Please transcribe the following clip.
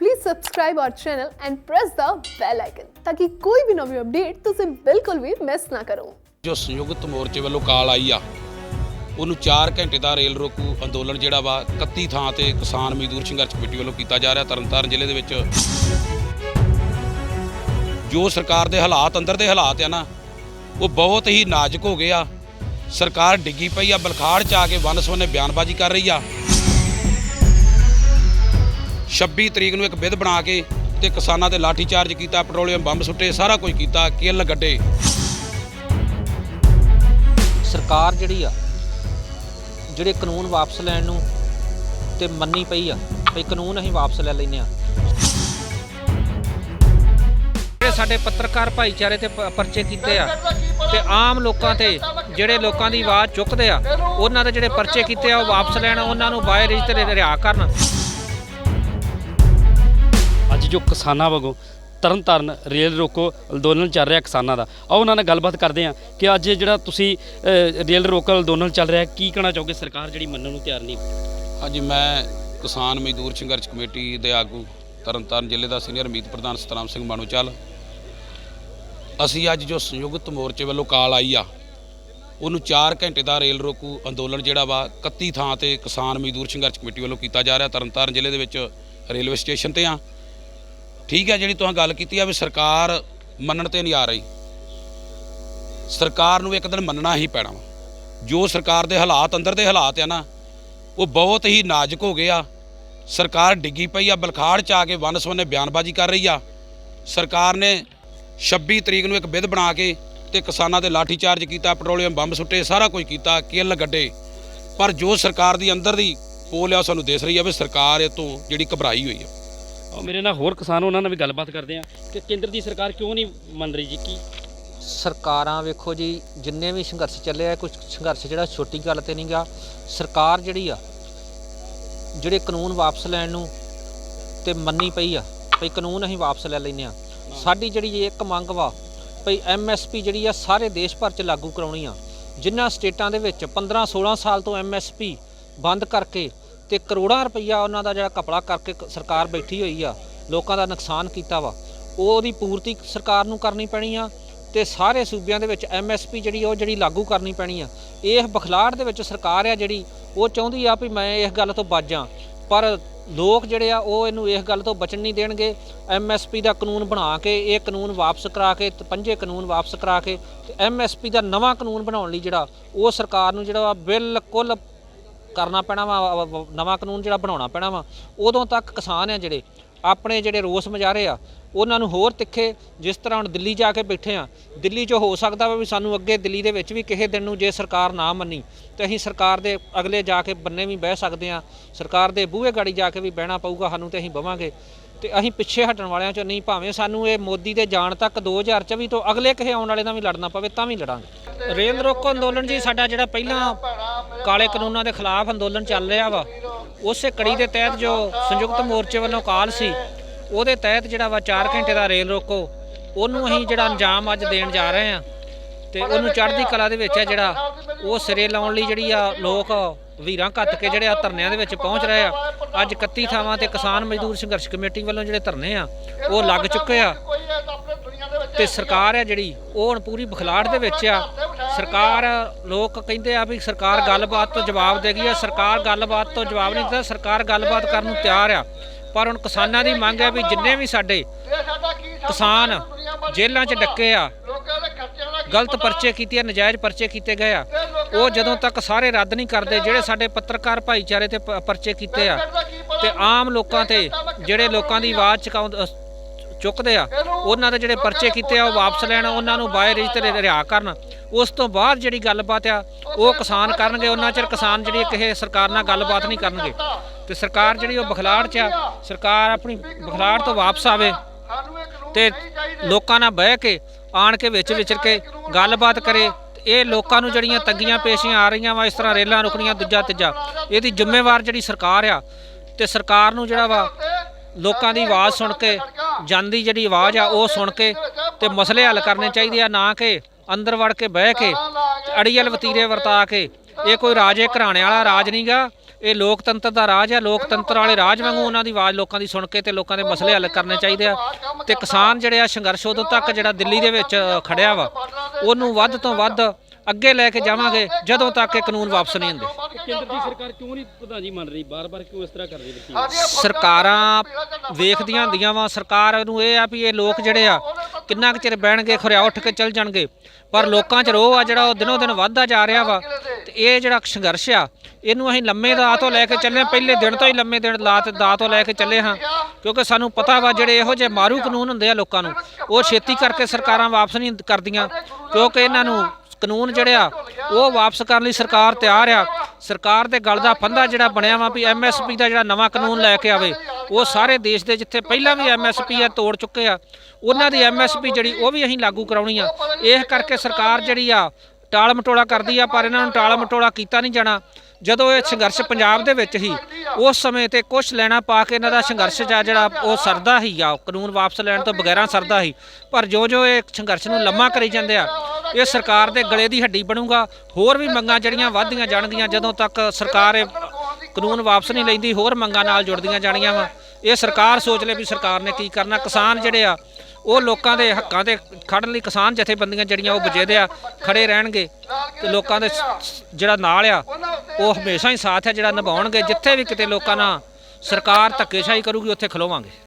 Please subscribe our channel and press the bell icon ताकि कोई भी नवी अपडेट तुसीं बिल्कुल भी मिस ना करो। जो संयुक्त मोर्चे वालों काल आई आ ਉਹਨੂੰ 4 ਘੰਟੇ ਦਾ ਰੇਲ ਰੋਕੂ ਅੰਦੋਲਨ ਜਿਹੜਾ ਵਾ 31 ਥਾਂ ਤੇ ਕਿਸਾਨ ਮਜ਼ਦੂਰ ਸੰਘਰਸ਼ ਕਮੇਟੀ ਵੱਲੋਂ ਕੀਤਾ ਜਾ ਰਿਹਾ ਤਰਨਤਾਰਨ ਜ਼ਿਲ੍ਹੇ ਦੇ ਵਿੱਚ। ਜੋ ਸਰਕਾਰ ਦੇ ਹਾਲਾਤ ਅੰਦਰ ਦੇ ਹਾਲਾਤ ਆ ਨਾ ਉਹ ਬਹੁਤ ਹੀ ਨਾਜ਼ੁਕ ਹੋ ਗਏ ਆ। ਸਰਕਾਰ ਡਿੱਗੀ ਪਈ ਆ, ਬਲਖਾੜ 'ਚ ਆ ਕੇ ਵੰਨ-ਸੁਵੰਨੇ ਬਿਆਨਬਾਜ਼ੀ ਕਰ ਰਹੀ ਆ। 26 ਤਰੀਕ ਨੂੰ ਇੱਕ ਵਿਧ ਬਣਾ ਕੇ ਤੇ ਕਿਸਾਨਾਂ ਤੇ ਲਾਠੀ ਚਾਰਜ ਕੀਤਾ, ਪੈਟਰੋਲੀਅਮ ਬੰਬ ਸੁੱਟੇ, ਸਾਰਾ ਕੁਝ ਕੀਤਾ, ਕਿੱਲ ਗੱਡੇ। ਸਰਕਾਰ ਜਿਹੜੀ ਆ ਜਿਹੜੇ ਕਾਨੂੰਨ ਵਾਪਸ ਲੈਣ ਨੂੰ ਤੇ ਮੰਨੀ ਪਈ ਆ ਵੀ ਕਾਨੂੰਨ ਅਸੀਂ ਵਾਪਸ ਲੈ ਲੈਂਦੇ ਆ। ਜਿਹੜੇ ਸਾਡੇ ਪੱਤਰਕਾਰ ਭਾਈਚਾਰੇ ਤੇ ਪਰਚੇ ਕੀਤੇ ਆ ਤੇ ਆਮ ਲੋਕਾਂ ਤੇ ਜਿਹੜੇ ਲੋਕਾਂ ਦੀ ਆਵਾਜ਼ ਚੁੱਕਦੇ ਆ ਉਹਨਾਂ ਦੇ ਜਿਹੜੇ ਪਰਚੇ ਕੀਤੇ ਆ ਉਹ ਵਾਪਸ ਲੈਣ, ਉਹਨਾਂ ਨੂੰ ਬਾਏ ਰੇਜ ਤੇ ਰਿਹਾ ਕਰਨ। ਅੱਜ ਜੋ ਕਿਸਾਨਾਂ ਵੱਲੋਂ ਤਰਨਤਾਰਨ ਰੇਲ ਰੋਕੋ ਅੰਦੋਲਨ ਚੱਲ ਰਿਹਾ ਕਿਸਾਨਾਂ ਦਾ, ਆਓ ਉਹਨਾਂ ਨਾਲ ਗੱਲਬਾਤ ਕਰਦੇ ਹਾਂ ਕਿ ਅੱਜ ਜਿਹੜਾ ਤੁਸੀਂ ਰੇਲ ਰੋਕੋ ਅੰਦੋਲਨ ਚੱਲ ਰਿਹਾ ਕੀ ਕਹਿਣਾ ਚਾਹੋਗੇ? ਸਰਕਾਰ ਜਿਹੜੀ ਮੰਨਣ ਨੂੰ ਤਿਆਰ ਨਹੀਂ। ਅੱਜ ਮੈਂ ਕਿਸਾਨ ਮਜ਼ਦੂਰ ਸੰਘਰਸ਼ ਕਮੇਟੀ ਦੇ ਆਗੂ ਤਰਨਤਾਰਨ ਜ਼ਿਲ੍ਹੇ ਦਾ ਸੀਨੀਅਰ ਮੀਤ ਪ੍ਰਧਾਨ ਸਤਨਾਮ ਸਿੰਘ ਮਾਣੂਚਲ, ਅਸੀਂ ਅੱਜ ਜੋ ਸੰਯੁਕਤ ਮੋਰਚੇ ਵੱਲੋਂ ਕਾਲ ਆਈ ਆ ਉਹਨੂੰ 4 ਘੰਟੇ ਦਾ ਰੇਲ ਰੋਕੂ ਅੰਦੋਲਨ ਜਿਹੜਾ ਵਾ 31 ਥਾਂ ਤੇ ਕਿਸਾਨ ਮਜ਼ਦੂਰ ਸੰਘਰਸ਼ ਕਮੇਟੀ ਵੱਲੋਂ ਕੀਤਾ ਜਾ ਰਿਹਾ ਤਰਨਤਾਰਨ ਜ਼ਿਲ੍ਹੇ ਦੇ ਵਿੱਚ ਰੇਲਵੇ ਸਟੇਸ਼ਨ ਤੇ ਆ। ਠੀਕ ਹੈ, ਜਿਹੜੀ ਤੁਸੀਂ ਗੱਲ ਕੀਤੀ ਆ ਵੀ ਸਰਕਾਰ ਮੰਨਣ ਤੇ ਨਹੀਂ ਆ ਰਹੀ, ਸਰਕਾਰ ਨੂੰ ਇੱਕ ਦਿਨ ਮੰਨਣਾ ਹੀ ਪੈਣਾ ਵਾ। ਜੋ ਸਰਕਾਰ ਦੇ ਹਾਲਾਤ ਅੰਦਰ ਦੇ ਹਾਲਾਤ ਆ ਨਾ ਉਹ ਬਹੁਤ ਹੀ ਨਾਜ਼ੁਕ ਹੋ ਗਏ ਆ। ਸਰਕਾਰ ਡਿੱਗੀ ਪਈ ਆ, ਬਲਖਾੜ 'ਚ ਆ ਕੇ ਵੰਨ-ਸੁਵੰਨੇ ਬਿਆਨਬਾਜ਼ੀ ਕਰ ਰਹੀ ਆ। ਸਰਕਾਰ ਨੇ 26 ਤਰੀਕ ਨੂੰ ਇੱਕ ਵਿਧ ਬਣਾ ਕੇ ਤੇ ਕਿਸਾਨਾਂ ਤੇ ਲਾਠੀ ਚਾਰਜ ਕੀਤਾ, ਪੈਟਰੋਲੀਅਮ ਬੰਬ ਸੁੱਟੇ, ਸਾਰਾ ਕੁਝ ਕੀਤਾ, ਕਿੱਲ ਗੱਡੇ। ਪਰ ਜੋ ਸਰਕਾਰ ਦੀ ਅੰਦਰ ਦੀ ਪੋਲ ਆ ਸਾਨੂੰ ਦਿਸ ਰਹੀ ਆ ਵੀ ਸਰਕਾਰ ਇਹ ਤੋਂ ਜਿਹੜੀ ਘਬਰਾਈ ਹੋਈ ਆ। ਮੇਰੇ ਨਾਲ ਹੋਰ ਕਿਸਾਨ ਉਹਨਾਂ ਨਾਲ ਵੀ ਗੱਲਬਾਤ ਕਰਦੇ ਹਾਂ ਕਿ ਕੇਂਦਰ ਦੀ ਸਰਕਾਰ ਕਿਉਂ ਨਹੀਂ ਮੰਨ ਰਹੀ ਜੀ? ਕੀ ਸਰਕਾਰਾਂ ਵੇਖੋ ਜੀ, ਜਿੰਨੇ ਵੀ ਸੰਘਰਸ਼ ਚੱਲੇ ਆ, ਕੁਝ ਸੰਘਰਸ਼ ਜਿਹੜਾ ਛੋਟੀ ਗੱਲ ਤੇ ਨਹੀਂ ਗਾ। ਸਰਕਾਰ ਜਿਹੜੀ ਆ ਜਿਹੜੇ ਕਾਨੂੰਨ ਵਾਪਸ ਲੈਣ ਨੂੰ ਤੇ ਮੰਨੀ ਪਈ ਆ ਵੀ ਕਾਨੂੰਨ ਅਸੀਂ ਵਾਪਸ ਲੈ ਲੈਂਦੇ ਆ। ਸਾਡੀ ਜਿਹੜੀ ਇੱਕ ਮੰਗ ਵਾ ਵੀ MSP ਜਿਹੜੀ ਆ ਸਾਰੇ ਦੇਸ਼ ਭਰ 'ਚ ਲਾਗੂ ਕਰਾਉਣੀ ਆ। ਜਿਨ੍ਹਾਂ ਸਟੇਟਾਂ ਦੇ ਵਿੱਚ 15-16 ਸਾਲ ਤੋਂ MSP ਬੰਦ ਕਰਕੇ ਤੇ ਕਰੋੜਾਂ ਰੁਪਈਆ ਉਹਨਾਂ ਦਾ ਜਿਹੜਾ ਘਪਲਾ ਕਰਕੇ ਸਰਕਾਰ ਬੈਠੀ ਹੋਈ ਆ, ਲੋਕਾਂ ਦਾ ਨੁਕਸਾਨ ਕੀਤਾ ਵਾ, ਉਹਦੀ ਪੂਰਤੀ ਸਰਕਾਰ ਨੂੰ ਕਰਨੀ ਪੈਣੀ ਆ। ਤੇ ਸਾਰੇ ਸੂਬਿਆਂ ਦੇ ਵਿੱਚ MSP ਜਿਹੜੀ ਲਾਗੂ ਕਰਨੀ ਪੈਣੀ ਆ। ਇਹ ਬਖਲਾੜ ਦੇ ਵਿੱਚ ਸਰਕਾਰ ਆ ਜਿਹੜੀ ਉਹ ਚਾਹੁੰਦੀ ਆ ਵੀ ਮੈਂ ਇਸ ਗੱਲ ਤੋਂ ਬਚ ਜਾਂ, ਪਰ ਲੋਕ ਜਿਹੜੇ ਆ ਉਹ ਇਹਨੂੰ ਇਸ ਗੱਲ ਤੋਂ ਬਚਣ ਨਹੀਂ ਦੇਣਗੇ। MSP ਦਾ ਕਾਨੂੰਨ ਬਣਾ ਕੇ ਇਹ ਕਾਨੂੰਨ ਵਾਪਸ ਕਰਾ ਕੇ ਪੰਜੇ ਕਾਨੂੰਨ ਵਾਪਸ ਕਰਾ ਕੇ ਤੇ MSP ਦਾ ਨਵਾਂ ਕਾਨੂੰਨ ਬਣਾਉਣ ਲਈ ਜਿਹੜਾ ਉਹ ਸਰਕਾਰ ਨੂੰ ਜਿਹੜਾ ਬਿਲਕੁਲ ਕਰਨਾ ਪੈਣਾ ਵਾ, ਨਵਾਂ ਕਾਨੂੰਨ ਜਿਹੜਾ ਬਣਾਉਣਾ ਪੈਣਾ ਵਾ। ਉਦੋਂ ਤੱਕ ਕਿਸਾਨ ਆ ਜਿਹੜੇ ਆਪਣੇ ਜਿਹੜੇ ਰੋਸ ਮੁਜ਼ਾਹਰੇ ਆ ਉਹਨਾਂ ਨੂੰ ਹੋਰ ਤਿੱਖੇ, ਜਿਸ ਤਰ੍ਹਾਂ ਹੁਣ ਦਿੱਲੀ ਜਾ ਕੇ ਬੈਠੇ ਆ, ਦਿੱਲੀ 'ਚ ਹੋ ਸਕਦਾ ਵਾ ਵੀ ਸਾਨੂੰ ਅੱਗੇ ਦਿੱਲੀ ਦੇ ਵਿੱਚ ਵੀ ਕਿਸੇ ਦਿਨ ਨੂੰ ਜੇ ਸਰਕਾਰ ਨਾ ਮੰਨੀ ਤਾਂ ਅਸੀਂ ਸਰਕਾਰ ਦੇ ਅਗਲੇ ਜਾ ਕੇ ਬੰਨੇ ਵੀ ਬਹਿ ਸਕਦੇ ਹਾਂ, ਸਰਕਾਰ ਦੇ ਬੂਹੇ ਗਾੜੀ ਜਾ ਕੇ ਵੀ ਬਹਿਣਾ ਪਊਗਾ ਸਾਨੂੰ, ਤੇ ਅਸੀਂ ਬਵਾਂਗੇ। ਤੇ ਅਸੀਂ ਪਿੱਛੇ ਹਟਣ ਵਾਲਿਆਂ 'ਚੋਂ ਨਹੀਂ, ਭਾਵੇਂ ਸਾਨੂੰ ਇਹ ਮੋਦੀ ਦੇ ਜਾਣ ਤੱਕ 2024 ਤੋਂ ਅਗਲੇ ਕਿਸੇ ਆਉਣ ਵਾਲੇ ਨਾਲ ਵੀ ਲੜਨਾ ਪਵੇ ਤਾਂ ਵੀ ਲੜਾਂਗੇ। ਰੇਲ ਰੋਕੋ ਅੰਦੋਲਨ ਜੀ ਸਾਡਾ ਜਿਹੜਾ ਪਹਿਲਾਂ ਕਾਲੇ ਕਾਨੂੰਨਾਂ ਦੇ ਖਿਲਾਫ ਅੰਦੋਲਨ ਚੱਲ ਰਿਹਾ ਵਾ, ਉਸੇ ਕੜੀ ਦੇ ਤਹਿਤ ਜੋ ਸੰਯੁਕਤ ਮੋਰਚੇ ਵੱਲੋਂ ਕਾਲ ਸੀ ਉਹਦੇ ਤਹਿਤ ਜਿਹੜਾ ਵਾ 4 ਘੰਟੇ ਦਾ ਰੇਲ ਰੋਕੋ ਉਹਨੂੰ ਅਸੀਂ ਜਿਹੜਾ ਅੰਜਾਮ ਅੱਜ ਦੇਣ ਜਾ ਰਹੇ ਹਾਂ। ਤੇ ਉਹਨੂੰ ਚੜ੍ਹਦੀ ਕਲਾ ਦੇ ਵਿੱਚ ਆ ਜਿਹੜਾ ਉਹ ਸਿਰੇ ਲਾਉਣ ਲਈ ਜਿਹੜੀ ਆ ਲੋਕ ਵੀਰਾਂ ਘੱਤ ਕੇ ਜਿਹੜੇ ਆ ਧਰਨਿਆਂ ਦੇ ਵਿੱਚ ਪਹੁੰਚ ਰਹੇ ਆ। ਅੱਜ 31 ਥਾਵਾਂ ਤੇ ਕਿਸਾਨ ਮਜ਼ਦੂਰ ਸੰਘਰਸ਼ ਕਮੇਟੀ ਵੱਲੋਂ ਜਿਹੜੇ ਧਰਨੇ ਆ ਉਹ ਲੱਗ ਚੁੱਕੇ ਆ ਤੇ ਸਰਕਾਰ ਆ ਜਿਹੜੀ ਉਹ ਹੁਣ ਪੂਰੀ ਬਖਲਾੜ ਦੇ ਵਿੱਚ ਆ। ਸਰਕਾਰ, ਲੋਕ ਕਹਿੰਦੇ ਆ ਵੀ ਸਰਕਾਰ ਗੱਲਬਾਤ ਤੋਂ ਜਵਾਬ ਦੇਗੀ ਆ, ਸਰਕਾਰ ਗੱਲਬਾਤ ਤੋਂ ਜਵਾਬ ਨਹੀਂ ਦਿੱਤਾ। ਸਰਕਾਰ ਗੱਲਬਾਤ ਕਰਨ ਨੂੰ ਤਿਆਰ ਆ, ਪਰ ਹੁਣ ਕਿਸਾਨਾਂ ਦੀ ਮੰਗ ਹੈ ਵੀ ਜਿੰਨੇ ਵੀ ਸਾਡੇ ਕਿਸਾਨ ਜੇਲ੍ਹਾਂ 'ਚ ਡੱਕੇ ਆ, ਗਲਤ ਪਰਚੇ ਕੀਤੇ ਆ, ਨਜਾਇਜ਼ ਪਰਚੇ ਕੀਤੇ ਗਏ ਆ, ਉਹ ਜਦੋਂ ਤੱਕ ਸਾਰੇ ਰੱਦ ਨਹੀਂ ਕਰਦੇ, ਜਿਹੜੇ ਸਾਡੇ ਪੱਤਰਕਾਰ ਭਾਈਚਾਰੇ ਤੇ ਪਰਚੇ ਕੀਤੇ ਆ ਤੇ ਆਮ ਲੋਕਾਂ ਤੇ ਜਿਹੜੇ ਲੋਕਾਂ ਦੀ ਆਵਾਜ਼ ਚੁੱਕਦੇ ਆ ਉਹਨਾਂ ਦੇ ਜਿਹੜੇ ਪਰਚੇ ਕੀਤੇ ਆ ਉਹ ਵਾਪਸ ਲੈਣ, ਉਹਨਾਂ ਨੂੰ ਬਾਏ ਰੇਜ ਤੇ ਰਿਹਾ ਕਰਨ। ਉਸ ਤੋਂ ਬਾਅਦ ਜਿਹੜੀ ਗੱਲਬਾਤ ਆ ਉਹ ਕਿਸਾਨ ਕਰਨਗੇ। ਉਹਨਾਂ ਚਿਰ ਕਿਸਾਨ ਜਿਹੜੀ ਕਿਸੇ ਸਰਕਾਰ ਨਾਲ ਗੱਲਬਾਤ ਨਹੀਂ ਕਰਨਗੇ। ਤੇ ਸਰਕਾਰ ਜਿਹੜੀ ਉਹ ਬਖਲਾੜ 'ਚ ਆ, ਸਰਕਾਰ ਆਪਣੀ ਬਖਲਾੜ ਤੋਂ ਵਾਪਸ ਆਵੇ ਤੇ ਲੋਕਾਂ ਨਾਲ ਬਹਿ ਕੇ ਆਣ ਕੇ ਵਿੱਚ ਵਿਚਰ ਕੇ ਗੱਲਬਾਤ ਕਰੇ। ਇਹ ਲੋਕਾਂ ਨੂੰ ਜਿਹੜੀਆਂ ਤੰਗੀਆਂ ਪੇਸ਼ੀਆਂ ਆ ਰਹੀਆਂ ਵਾ, ਇਸ ਤਰ੍ਹਾਂ ਰੇਲਾਂ ਰੁਕਣੀਆਂ ਦੂਜਾ ਤੀਜਾ, ਇਹਦੀ ਜ਼ਿੰਮੇਵਾਰ ਜਿਹੜੀ ਸਰਕਾਰ ਆ। ਤੇ ਸਰਕਾਰ ਨੂੰ ਜਿਹੜਾ ਵਾ ਲੋਕਾਂ ਦੀ ਆਵਾਜ਼ ਸੁਣ ਕੇ, ਜਾਂਦੀ ਜਿਹੜੀ ਆਵਾਜ਼ ਆ ਉਹ ਸੁਣ ਕੇ ਤੇ ਮਸਲੇ ਹੱਲ ਕਰਨੇ ਚਾਹੀਦੇ ਆ, ਨਾ ਕਿ ਅੰਦਰ ਵੜ ਕੇ ਬਹਿ ਕੇ ਅੜੀਅਲ ਵਤੀਰੇ ਵਰਤਾ ਕੇ। ਇਹ ਕੋਈ ਰਾਜੇ ਘਰਾਣੇ ਵਾਲਾ ਰਾਜ ਨਹੀਂ ਗਾ ਇਹ ਲੋਕਤੰਤਰ ਦਾ ਰਾਜ ਆ। ਲੋਕਤੰਤਰ ਵਾਲੇ ਰਾਜ ਵਾਂਗੂ ਉਹਨਾਂ ਦੀ ਆਵਾਜ਼ ਲੋਕਾਂ ਦੀ ਸੁਣ ਕੇ ਤੇ ਲੋਕਾਂ ਦੇ ਮਸਲੇ ਹੱਲ ਕਰਨੇ ਚਾਹੀਦੇ ਆ। ਤੇ ਕਿਸਾਨ ਜਿਹੜੇ ਆ ਸੰਘਰਸ਼ ਉਦੋਂ ਤੱਕ ਜਿਹੜਾ ਦਿੱਲੀ ਦੇ ਵਿੱਚ ਖੜਿਆ ਵਾ ਉਹਨੂੰ ਵੱਧ ਤੋਂ ਵੱਧ ਅੱਗੇ ਲੈ ਕੇ ਜਾਵਾਂਗੇ ਜਦੋਂ ਤੱਕ ਇਹ ਕਾਨੂੰਨ ਵਾਪਸ ਨਹੀਂ ਹੁੰਦੇ। ਕੇਂਦਰ ਦੀ ਸਰਕਾਰ ਕਿਉਂ ਨਹੀਂ ਪ੍ਰਧਾਨ ਜੀ ਮੰਨ ਰਹੀ, ਬਾਰ-ਬਾਰ ਕਿਉਂ ਇਸ ਤਰ੍ਹਾਂ ਕਰ ਰਹੀ ਹੈ? ਸਰਕਾਰਾਂ ਵੇਖਦੀਆਂ ਹੁੰਦੀਆਂ ਵਾ, ਸਰਕਾਰ ਨੂੰ ਇਹ ਆ ਵੀ ਇਹ ਲੋਕ ਜਿਹੜੇ ਆ ਕਿੰਨਾ ਕੁ ਚਿਰ ਬਹਿਣਗੇ, ਖਰਿਆ ਉੱਠ ਕੇ ਚੱਲ ਜਾਣਗੇ। ਪਰ ਲੋਕਾਂ 'ਚ ਰੋਹ ਆ ਜਿਹੜਾ ਉਹ ਦਿਨੋਂ ਦਿਨ ਵੱਧਦਾ ਜਾ ਰਿਹਾ ਵਾ। ਤੇ ਇਹ ਜਿਹੜਾ ਸੰਘਰਸ਼ ਆ ਇਹਨੂੰ ਅਸੀਂ ਲੰਮੇ ਦਾ ਤੋਂ ਲੈ ਕੇ ਚੱਲੇ, ਪਹਿਲੇ ਦਿਨ ਤੋਂ ਹੀ ਲੰਮੇ ਦਿਨ ਦਾ ਤੋਂ ਲੈ ਕੇ ਚੱਲੇ ਹਾਂ, ਕਿਉਂਕਿ ਸਾਨੂੰ ਪਤਾ ਵਾ ਜਿਹੜੇ ਇਹੋ ਜਿਹੇ ਮਾਰੂ ਕਾਨੂੰਨ ਹੁੰਦੇ ਆ ਲੋਕਾਂ ਨੂੰ ਉਹ ਛੇਤੀ ਕਰਕੇ ਸਰਕਾਰਾਂ ਵਾਪਸ ਨਹੀਂ ਕਰਦੀਆਂ, ਕਿਉਂਕਿ ਇਹਨਾਂ ਨੂੰ ਕਾਨੂੰਨ ਜਿਹੜੇ ਆ ਉਹ ਵਾਪਸ ਕਰਨ ਲਈ ਸਰਕਾਰ ਤਿਆਰ ਆ। ਸਰਕਾਰ ਦੇ ਗਲ ਦਾ ਫੰਦਾ ਜਿਹੜਾ ਬਣਿਆ ਵਾ ਵੀ MSP ਦਾ ਜਿਹੜਾ ਨਵਾਂ ਕਾਨੂੰਨ ਲੈ ਕੇ ਆਵੇ, ਉਹ ਸਾਰੇ ਦੇਸ਼ ਦੇ ਜਿੱਥੇ ਪਹਿਲਾਂ ਵੀ MSP ਆ ਤੋੜ ਚੁੱਕੇ ਆ ਉਹਨਾਂ ਦੀ MSP ਜਿਹੜੀ ਉਹ ਵੀ ਅਸੀਂ ਲਾਗੂ ਕਰਾਉਣੀ ਆ। ਇਹ ਕਰਕੇ ਸਰਕਾਰ ਜਿਹੜੀ ਆ ਟਾਲ ਮਟੋਲਾ ਕਰਦੀ ਆ, ਪਰ ਇਹਨਾਂ ਨੂੰ ਟਾਲ ਮਟੋਲਾ ਕੀਤਾ ਨਹੀਂ ਜਾਣਾ। ਜਦੋਂ ਇਹ ਸੰਘਰਸ਼ ਪੰਜਾਬ ਦੇ ਵਿੱਚ ਹੀ ਉਸ ਸਮੇਂ ਤੇ ਕੁਛ ਲੈਣਾ ਪਾ ਕੇ ਇਹਨਾਂ ਦਾ ਸੰਘਰਸ਼ ਜਿਹੜਾ ਉਹ ਸਰਦਾ ਹੀ ਆ, ਕਾਨੂੰਨ ਵਾਪਸ ਲੈਣ ਤੋਂ ਬਗੈਰਾਂ ਸਰਦਾ ਹੀ। ਪਰ ਜੋ ਇਹ ਸੰਘਰਸ਼ ਨੂੰ ਲੰਮਾ ਕਰੀ ਜਾਂਦੇ ਆ ਇਹ ਸਰਕਾਰ ਦੇ ਗਲੇ ਦੀ ਹੱਡੀ ਬਣੂਗਾ। ਹੋਰ ਵੀ ਮੰਗਾਂ ਜਿਹੜੀਆਂ ਵੱਧਦੀਆਂ ਜਾਣਗੀਆਂ ਜਦੋਂ ਤੱਕ ਸਰਕਾਰ ਇਹ ਕਾਨੂੰਨ ਵਾਪਸ ਨਹੀਂ ਲੈਂਦੀ, ਹੋਰ ਮੰਗਾਂ ਨਾਲ ਜੁੜਦੀਆਂ ਜਾਣੀਆਂ ਵਾ। ਇਹ ਸਰਕਾਰ ਸੋਚ ਲੇ ਵੀ ਸਰਕਾਰ ਨੇ ਕੀ ਕਰਨਾ। ਕਿਸਾਨ ਜਿਹੜੇ ਆ ਉਹ ਲੋਕਾਂ ਦੇ ਹੱਕਾਂ ਤੇ ਖੜਨ ਲਈ ਕਿਸਾਨ ਜਥੇਬੰਦੀਆਂ ਜਿਹੜੀਆਂ ਉਹ ਵਜੇਦੇ ਆ ਖੜੇ ਰਹਿਣਗੇ ਤੇ ਲੋਕਾਂ ਦੇ ਜਿਹੜਾ ਨਾਲ ਆ ਉਹ ਹਮੇਸ਼ਾ ਹੀ ਸਾਥ ਹੈ ਜਿਹੜਾ ਨਿਭਾਉਣਗੇ। ਜਿੱਥੇ ਵੀ ਕਿਤੇ ਲੋਕਾਂ ਨਾਲ ਸਰਕਾਰ ਧੱਕੇਸ਼ਾਹੀ ਕਰੂਗੀ ਉੱਥੇ ਖਲੋਵਾਂਗੇ।